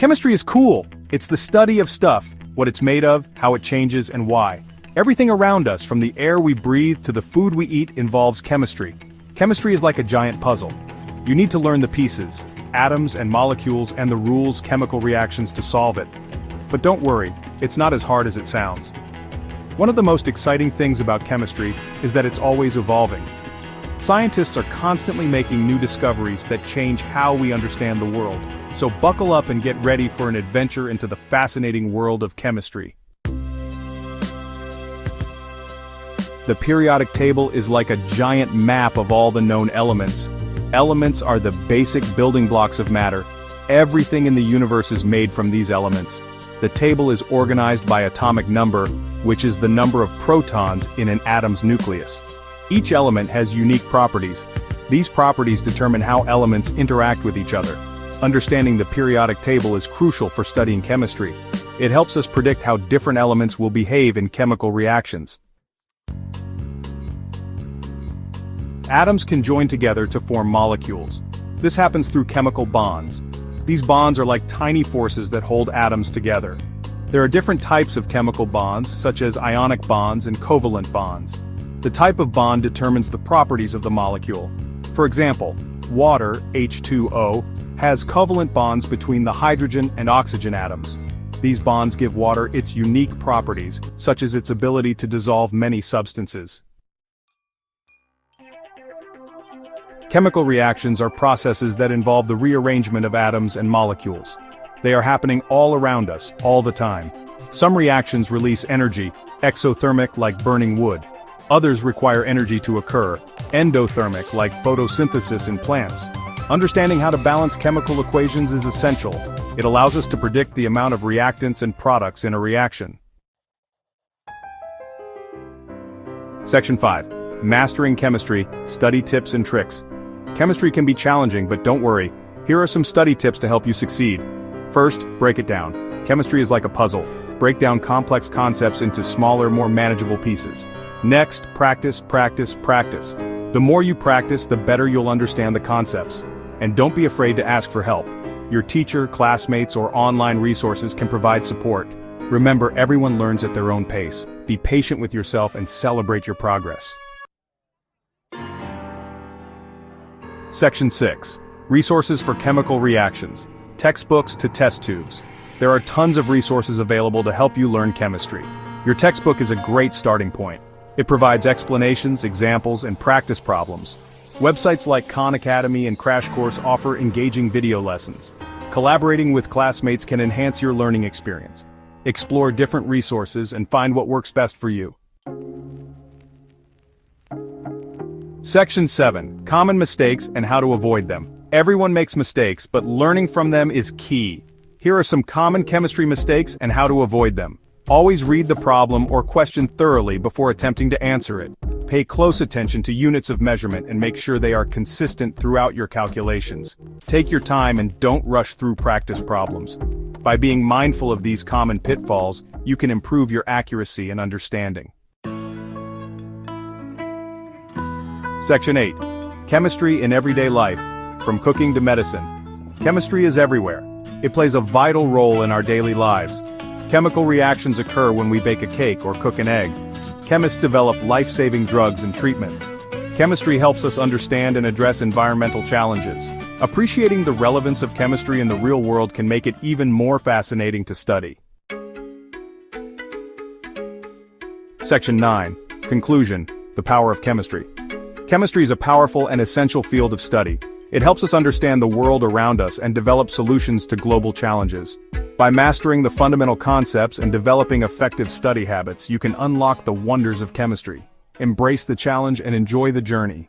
Chemistry is cool. It's the study of stuff, what it's made of, how it changes, and why. Everything around us, from the air we breathe to the food we eat, involves chemistry. Chemistry is like a giant puzzle. You need to learn the pieces, atoms and molecules and the rules, chemical reactions to solve it. But don't worry, it's not as hard as it sounds. One of the most exciting things about chemistry is that it's always evolving. Scientists are constantly making new discoveries that change how we understand the world. So buckle up and get ready for an adventure into the fascinating world of chemistry. The periodic table is like a giant map of all the known elements. Elements are the basic building blocks of matter. Everything in the universe is made from these elements. The table is organized by atomic number, which is the number of protons in an atom's nucleus. Each element has unique properties. These properties determine how elements interact with each other. Understanding the periodic table is crucial for studying chemistry. It helps us predict how different elements will behave in chemical reactions. Atoms can join together to form molecules. This happens through chemical bonds. These bonds are like tiny forces that hold atoms together. There are different types of chemical bonds, such as ionic bonds and covalent bonds. The type of bond determines the properties of the molecule. For example, water, H2O, has covalent bonds between the hydrogen and oxygen atoms. These bonds give water its unique properties, such as its ability to dissolve many substances. Chemical reactions are processes that involve the rearrangement of atoms and molecules. They are happening all around us, all the time. Some reactions release energy, exothermic like burning wood. Others require energy to occur, endothermic like photosynthesis in plants. Understanding how to balance chemical equations is essential. It allows us to predict the amount of reactants and products in a reaction. Section 5. Mastering Chemistry, Study Tips and Tricks. Chemistry can be challenging, but don't worry. Here are some study tips to help you succeed. First, break it down. Chemistry is like a puzzle. Break down complex concepts into smaller, more manageable pieces. Next, practice, practice, practice. The more you practice, the better you'll understand the concepts. And don't be afraid to ask for help. Your teacher, classmates, or online resources can provide support. Remember, everyone learns at their own pace. Be patient with yourself and celebrate your progress. Section 6. Resources for chemical reactions. Textbooks to test tubes. There are tons of resources available to help you learn chemistry. Your textbook is a great starting point. It provides explanations, examples, and practice problems. Websites like Khan Academy and Crash Course offer engaging video lessons. Collaborating with classmates can enhance your learning experience. Explore different resources and find what works best for you. Section 7. Common mistakes and how to avoid them. Everyone makes mistakes, but learning from them is key. Here are some common chemistry mistakes and how to avoid them. Always read the problem or question thoroughly before attempting to answer it. Pay close attention to units of measurement and make sure they are consistent throughout your calculations. Take your time and don't rush through practice problems. By being mindful of these common pitfalls, you can improve your accuracy and understanding. Section 8. Chemistry in everyday life, from cooking to medicine. Chemistry is everywhere. It plays a vital role in our daily lives. Chemical reactions occur when we bake a cake or cook an egg. Chemists develop life-saving drugs and treatments. Chemistry helps us understand and address environmental challenges. Appreciating the relevance of chemistry in the real world can make it even more fascinating to study. Section 9. Conclusion. The power of chemistry. Chemistry is a powerful and essential field of study. It helps us understand the world around us and develop solutions to global challenges. By mastering the fundamental concepts and developing effective study habits, you can unlock the wonders of chemistry. Embrace the challenge and enjoy the journey.